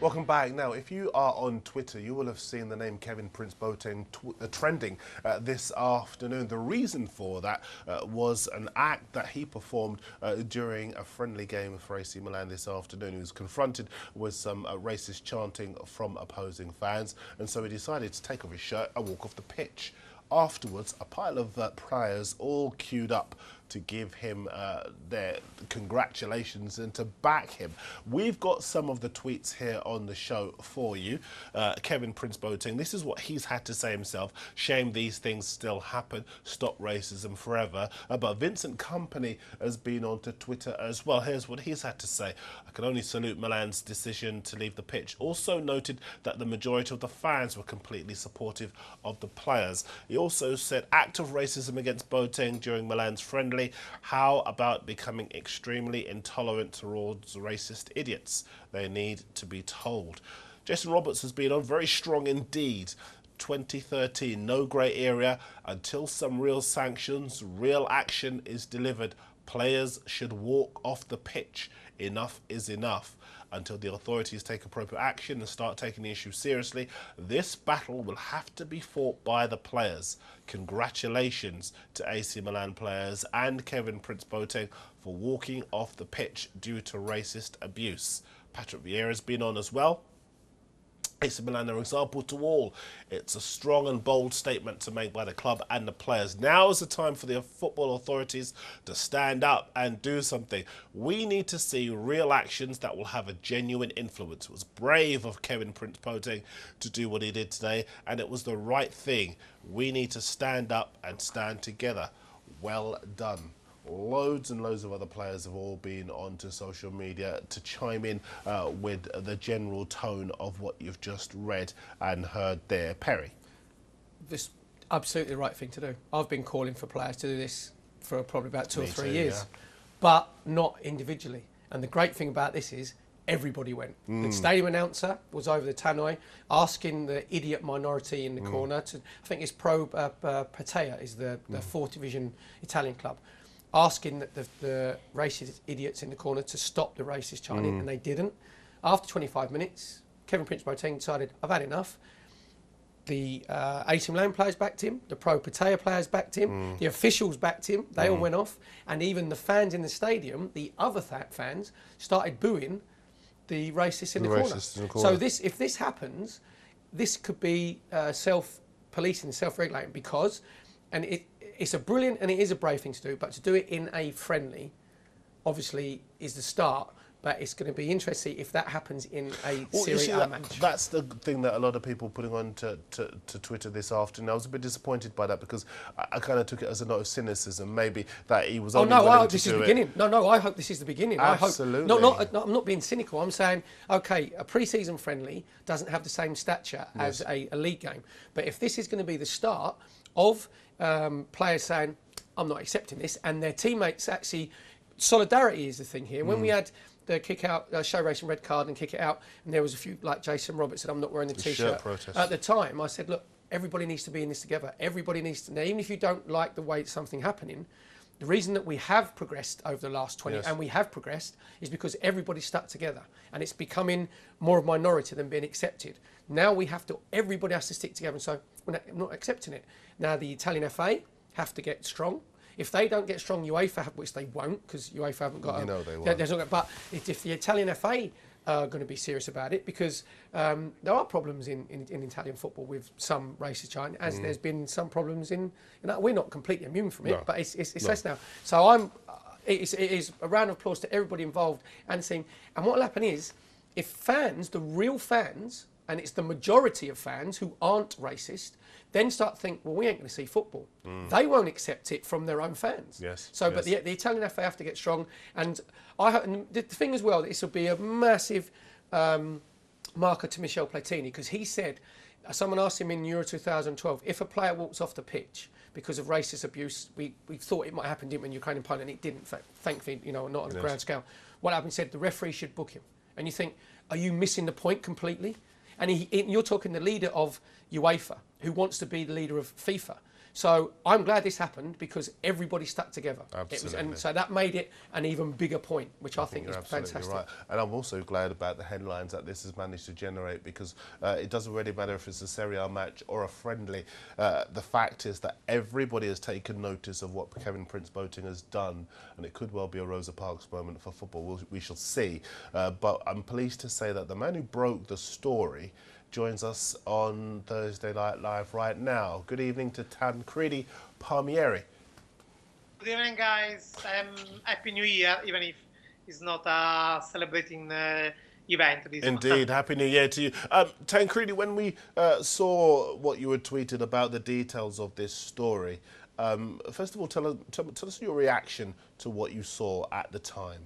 Welcome back. Now, if you are on Twitter, you will have seen the name Kevin Prince-Boateng trending this afternoon. The reason for that was an act that he performed during a friendly game for AC Milan this afternoon. He was confronted with some racist chanting from opposing fans, and so he decided to take off his shirt and walk off the pitch. Afterwards, a pile of players all queued up to give him their congratulations and to back him. We've got some of the tweets here on the show for you. Kevin Prince-Boateng, this is what he's had to say himself. Shame these things still happen. Stop racism forever. But Vincent Kompany has been onto Twitter as well. Here's what he's had to say. I can only salute Milan's decision to leave the pitch. Also noted that the majority of the fans were completely supportive of the players. He also said, act of racism against Boateng during Milan's friendly. How about becoming extremely intolerant towards racist idiots? They need to be told. Jason Roberts has been on very strong indeed. 2013, no grey area until some real sanctions, real action is delivered. Players should walk off the pitch. Enough is enough. Until the authorities take appropriate action and start taking the issue seriously, this battle will have to be fought by the players. Congratulations to AC Milan players and Kevin Prince-Boateng for walking off the pitch due to racist abuse. Patrick Vieira's been on as well. AC Milan are an example to all. It's a strong and bold statement to make by the club and the players. Now is the time for the football authorities to stand up and do something. We need to see real actions that will have a genuine influence. It was brave of Kevin Prince-Boateng to do what he did today, and it was the right thing. We need to stand up and stand together. Well done. Loads and loads of other players have all been onto social media to chime in with the general tone of what you've just read and heard there. Perry? This is absolutely the right thing to do. I've been calling for players to do this for probably about two or three years, but not individually. And the great thing about this is everybody went. The stadium announcer was over the tannoy asking the idiot minority in the corner to, I think it's Pro Patria is the 4th division Italian club, asking that the racist idiots in the corner to stop the racist chanting, and they didn't. After 25 minutes, Kevin Prince-Boateng decided, I've had enough. The AC Milan players backed him, the Pro Patria players backed him, the officials backed him, they all went off, and even the fans in the stadium, the other fans, started booing the racists in the corner. So if this happens, this could be self-policing, self-regulating, because, and it's a brilliant and it is a brave thing to do, but to do it in a friendly, obviously, is the start. But it's going to be interesting if that happens in a Serie A match. That's the thing that a lot of people putting on to Twitter this afternoon. I was a bit disappointed by that because I kind of took it as a note of cynicism, maybe that he was only willing to do it. No, I hope this is the beginning. Absolutely. I'm not being cynical. I'm saying, okay, a pre-season friendly doesn't have the same stature as a league game. But if this is going to be the start of players saying, I'm not accepting this, and their teammates actually, solidarity is the thing here. When we had the kick out, show racing red card and kick it out, and there was a few, like Jason Roberts said, I'm not wearing the t-shirt. At the time, I said, look, everybody needs to be in this together. Everybody needs to, now, even if you don't like the way something happening, the reason that we have progressed over the last 20, and we have progressed, is because everybody's stuck together, and it's becoming more of a minority than being accepted. Now everybody has to stick together, and so I'm not accepting it. Now the Italian FA have to get strong. If they don't get strong, UEFA, which they won't, because UEFA haven't got. They won't. But if the Italian FA are going to be serious about it, because there are problems in Italian football with some racist chanting, as there's been some problems in. We're not completely immune from it, but it's less now. So it is a round of applause to everybody involved and team. And what will happen is, if fans, the real fans, and it's the majority of fans who aren't racist, then start to think, well, we ain't going to see football. They won't accept it from their own fans. But the Italian FA have to get strong. And I hope, and the thing as well, this will be a massive marker to Michel Platini, because he said, someone asked him in Euro 2012, if a player walks off the pitch because of racist abuse, we thought it might happen, didn't we, in Ukraine and Poland, and it didn't, thankfully, not on a grand scale. What happened, said the referee should book him. And you think, are you missing the point completely? And you're talking the leader of UEFA, who wants to be the leader of FIFA. So I'm glad this happened because everybody stuck together. Absolutely. And so that made it an even bigger point, which I think is absolutely fantastic. right. And I'm also glad about the headlines that this has managed to generate, because it doesn't really matter if it's a Serie A match or a friendly. The fact is that everybody has taken notice of what Kevin Prince-Boateng has done, and it could well be a Rosa Parks moment for football. We shall see. But I'm pleased to say that the man who broke the story joins us on Thursday Night Live right now. Good evening to Tancredi Palmeri. Good evening, guys. Happy New Year, even if it's not a celebrating event. Indeed, Happy New Year to you. Tancredi, when we saw what you had tweeted about the details of this story, first of all, tell us your reaction to what you saw at the time.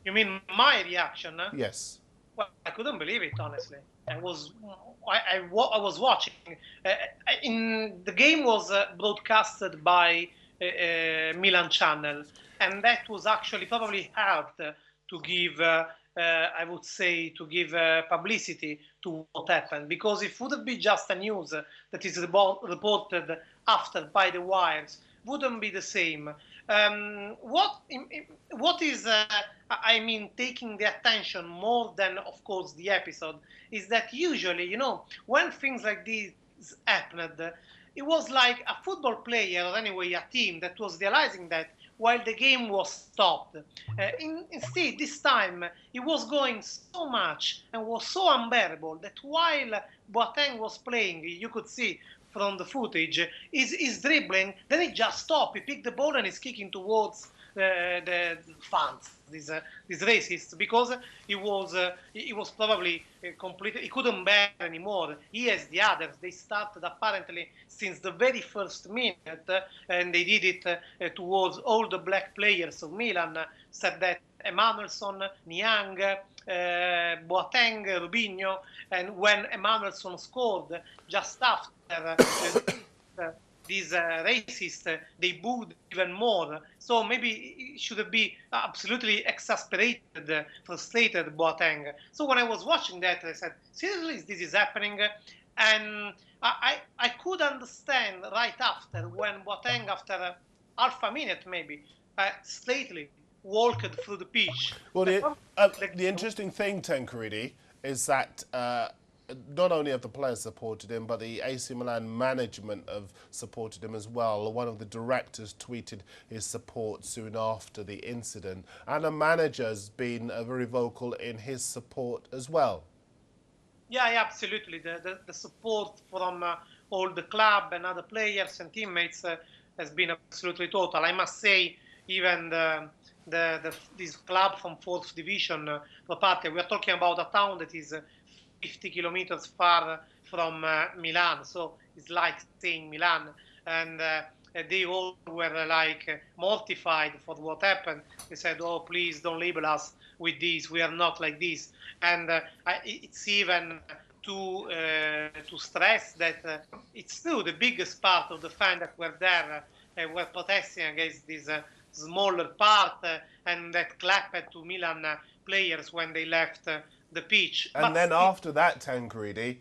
You mean my reaction? Yes. Well, I couldn't believe it, honestly. I was watching. The game was broadcasted by Milan channel, and that was actually probably helped to give, I would say, to give publicity to what happened, because if it would be just a news that is reported after by the wires, wouldn't be the same. What is, I mean, taking the attention more than, of course, the episode, is that usually, you know, when things like this happened, it was like a football player, or anyway, a team that was realizing that while the game was stopped. Instead, this time, it was going so much and was so unbearable that while Boateng was playing, you could see from the footage, is dribbling, then he just stopped. He picked the ball and is kicking towards the fans, these racists, because he was probably completely, he couldn't bear anymore. He as the others, they started apparently since the very first minute, and they did it towards all the black players of Milan, said that Emanuelson, Niang, Boateng, Rubinho, and when Emanuelson scored just after these racists, they booed even more. So maybe it should be absolutely exasperated, frustrated Boateng. So when I was watching that, I said, seriously, this is happening? And I could understand right after, when Boateng, after half a minute maybe, slightly walked through the pitch. Well, the interesting thing, Tancredi, is that not only have the players supported him, but the AC Milan management have supported him as well. One of the directors tweeted his support soon after the incident, and the manager's been very vocal in his support as well. Yeah, absolutely. The support from all the club and other players and teammates has been absolutely total. I must say, even this club from 4th division, Pro Patria, we are talking about a town that is 50 kilometers far from Milan, so it's like saying Milan, and they all were like mortified for what happened. They said, "Oh, please don't label us with this. We are not like this." And it's even to stress that it's true. The biggest part of the fans that were there were protesting against this smaller part, and that clapped to Milan players when they left the pitch. And but then after that, Tancredi,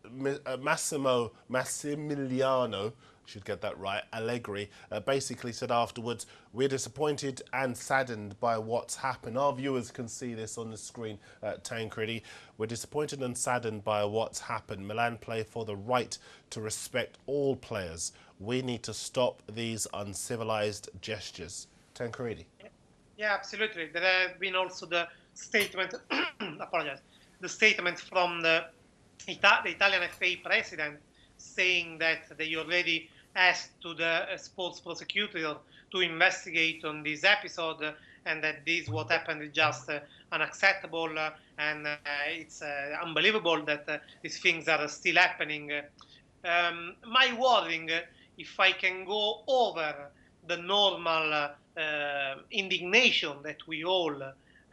Massimiliano, should get that right, Allegri, basically said afterwards, "We're disappointed and saddened by what's happened." Our viewers can see this on the screen, Tancredi. "We're disappointed and saddened by what's happened. Milan play for the right to respect all players. We need to stop these uncivilized gestures." Tancredi. Yeah, absolutely. There have been also the statement, apologize, the statement from the Italian FA president, saying that they already asked to the sports prosecutor to investigate on this episode, and that this what happened is just unacceptable, and it's unbelievable that these things are still happening. My worrying, if I can go over the normal indignation that we all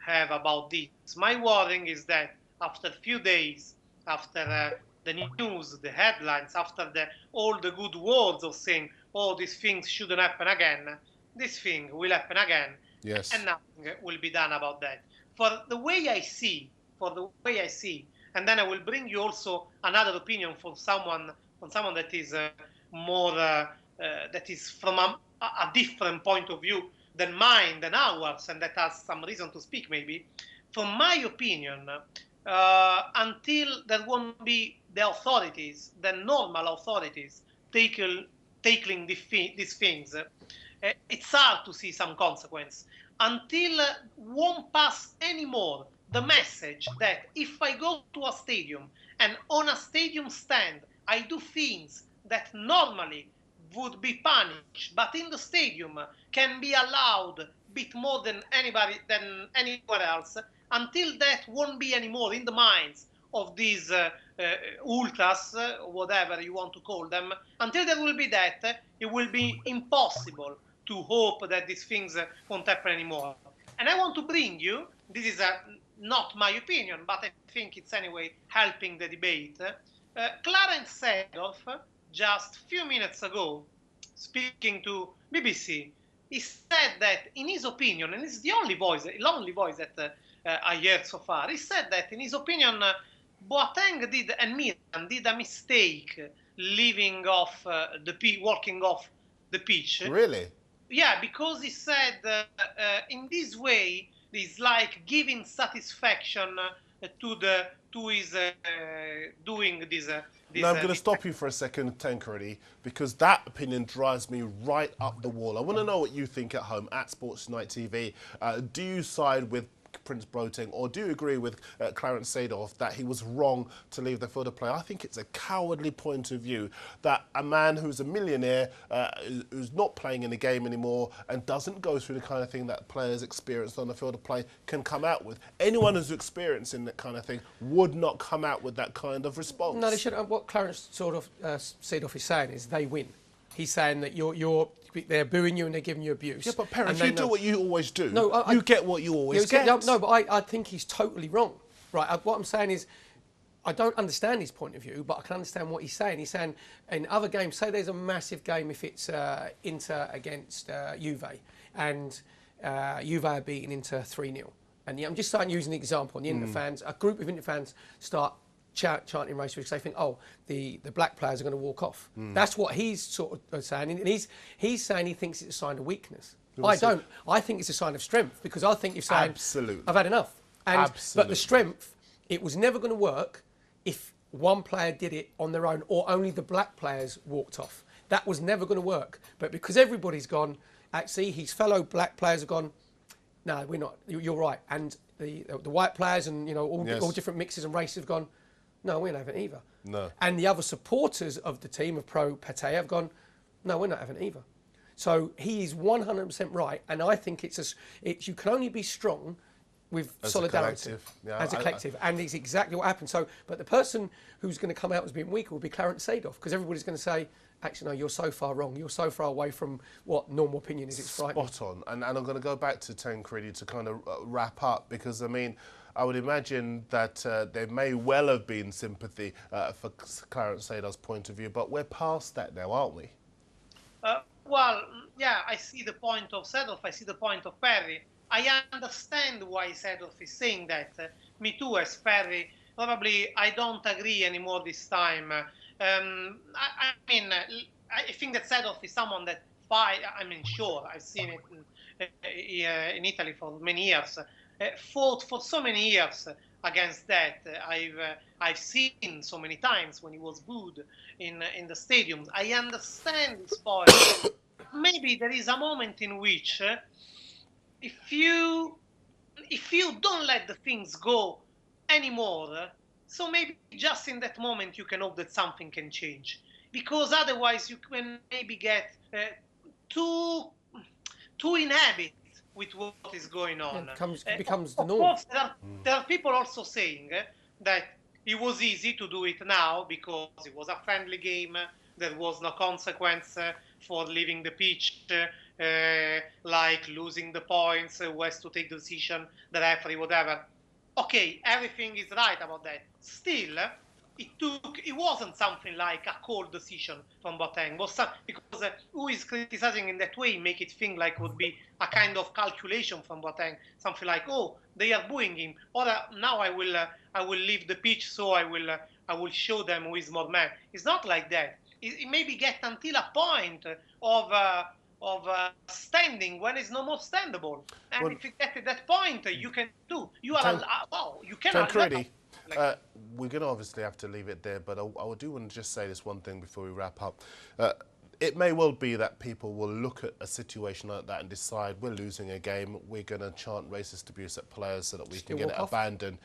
have about this, my worrying is that after a few days, after the news, the headlines, after all the good words of saying, "Oh, these things shouldn't happen again," this thing will happen again, yes, and nothing will be done about that. For the way I see, and then I will bring you also another opinion from someone that is more that is from a different point of view than mine, than ours, and that has some reason to speak maybe. From my opinion, until there won't be the authorities, the normal authorities, tackling these things, it's hard to see some consequence. Until won't pass anymore the message that if I go to a stadium and on a stadium stand I do things that normally would be punished, but in the stadium can be allowed a bit more than anywhere else, until that won't be anymore in the minds of these ultras, whatever you want to call them, until there will be that, it will be impossible to hope that these things won't happen anymore. And I want to bring you, this is not my opinion, but I think it's anyway helping the debate. Clarence Seedorf, just a few minutes ago, speaking to BBC, he said that in his opinion, and it's the only voice that I heard so far, he said that in his opinion, Boateng did, and Milan did a mistake leaving off walking off the pitch. Really? Yeah, because he said in this way, it's like giving satisfaction to his doing this. Now I'm going to stop you for a second, Tancredi, because that opinion drives me right up the wall. I want to know what you think at home at Sports Night TV. Do you side with Prince-Boateng, or do you agree with Clarence Seedorf that he was wrong to leave the field of play? I think it's a cowardly point of view that a man who's a millionaire, who's not playing in the game anymore and doesn't go through the kind of thing that players experienced on the field of play can come out with. Anyone who's experiencing that kind of thing would not come out with that kind of response. No, they shouldn't. What Clarence Seedorf is saying is they win. He's saying that they're booing you and they're giving you abuse. Yeah, but Perry, if you do what you always do, no, you get what you always get. No, but I think he's totally wrong. Right, what I'm saying is, I don't understand his point of view, but I can understand what he's saying. He's saying in other games, say there's a massive game if it's Inter against Juve, and Juve are beating Inter 3-0. And I'm just starting using the example, and the Inter fans, a group of Inter fans start chanting race because they think, oh, the black players are going to walk off. That's what he's sort of saying, and he's saying he thinks it's a sign of weakness. I don't. I think it's a sign of strength, because I think you're saying, absolutely, I've had enough. But the strength, it was never going to work if one player did it on their own or only the black players walked off. That was never going to work. But because everybody's gone, actually, his fellow black players have gone, no, we're not. You're right. And the white players and all different mixes and races have gone, no, we're not having it either. No. And the other supporters of the team of Pro Patria have gone, no, we're not having it either. So he is 100% right, and I think you can only be strong with solidarity as a collective, and it's exactly what happened. So, but the person who's going to come out as being weaker will be Clarence Seedorf, because everybody's going to say, actually, no, you're so far wrong. You're so far away from what normal opinion is. It's frightening. Spot on. And I'm going to go back to Tancredi to kind of wrap up, because, I mean, I would imagine that there may well have been sympathy for Clarence Seedorf's point of view, but we're past that now, aren't we? Well, yeah, I see the point of Seedorf, I see the point of Perry. I understand why Seedorf is saying that. Me too, as Perry. Probably I don't agree anymore this time. I think that Seedorf is someone that sure, I've seen it in Italy for many years. Fought for so many years against that. I've seen so many times when he was booed in the stadiums. I understand his point. Maybe there is a moment in which if you don't let the things go anymore, so maybe just in that moment you can hope that something can change, because otherwise you can maybe get too inhabit with what is going on. It becomes the norm. Of course, there are people also saying that it was easy to do it now because it was a friendly game. There was no consequence for leaving the pitch, like losing the points, who has to take the decision, the referee, whatever. Okay, everything is right about that. Still, it wasn't something like a cold decision from Boateng. Because who is criticizing in that way make it think like would be a kind of calculation from Boateng, something like, oh, they are booing him, or now I will leave the pitch, so I will show them who is more man. It's not like that. it maybe get until a point of standing when it's no more standable. And Well, if you get to that point, you can do. You are you can Tancredi, like, we're going to obviously have to leave it there, but I do want to just say this one thing before we wrap up. It may well be that people will look at a situation like that and decide we're losing a game, we're going to chant racist abuse at players so that we can get it abandoned.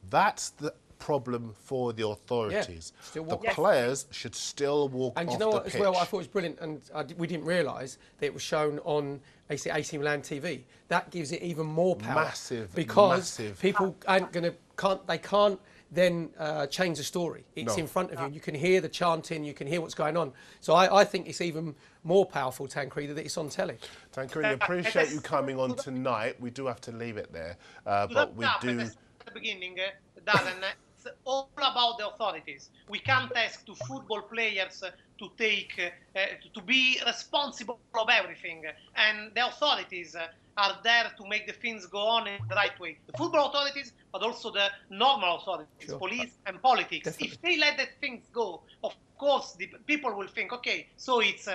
That's the problem for the authorities. Yeah, the players should still walk off the pitch. And you know what, as well, I thought it was brilliant, and we didn't realise that it was shown on AC Milan TV. That gives it even more power. Because people aren't going to, they can't then change the story. It's in front of you, and you can hear the chanting, you can hear what's going on. So I think it's even more powerful, Tancredi, that it's on telly. Tancredi, appreciate you coming on tonight. We do have to leave it there, but we do... At the beginning, Darren, it's all about the authorities. We can't ask to football players to take, to be responsible of everything, and the authorities are there to make the things go on in the right way. The football authorities, but also the normal authorities, police and politics. Definitely. If they let the things go, of course, the people will think, okay, so it's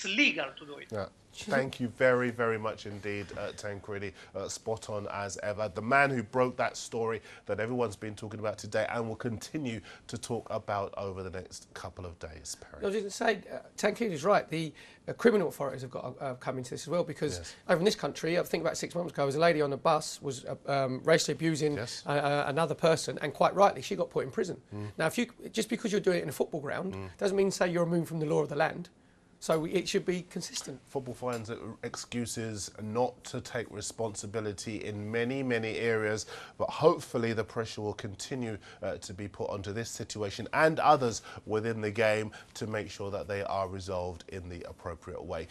legal to do it. Yeah. Thank you very, very much indeed, Tancredi. Spot on as ever. The man who broke that story that everyone's been talking about today and will continue to talk about over the next couple of days. I was going to say, Tancredi is right. The criminal authorities have got to come into this as well, because over in this country, I think about 6 months ago, there was a lady on a bus was racially abusing another person, and quite rightly, she got put in prison. Now, if you just because you're doing it in a football ground doesn't mean say you're removed from the law of the land. So it should be consistent. Football finds excuses not to take responsibility in many, many areas, but hopefully the pressure will continue to be put onto this situation and others within the game to make sure that they are resolved in the appropriate way.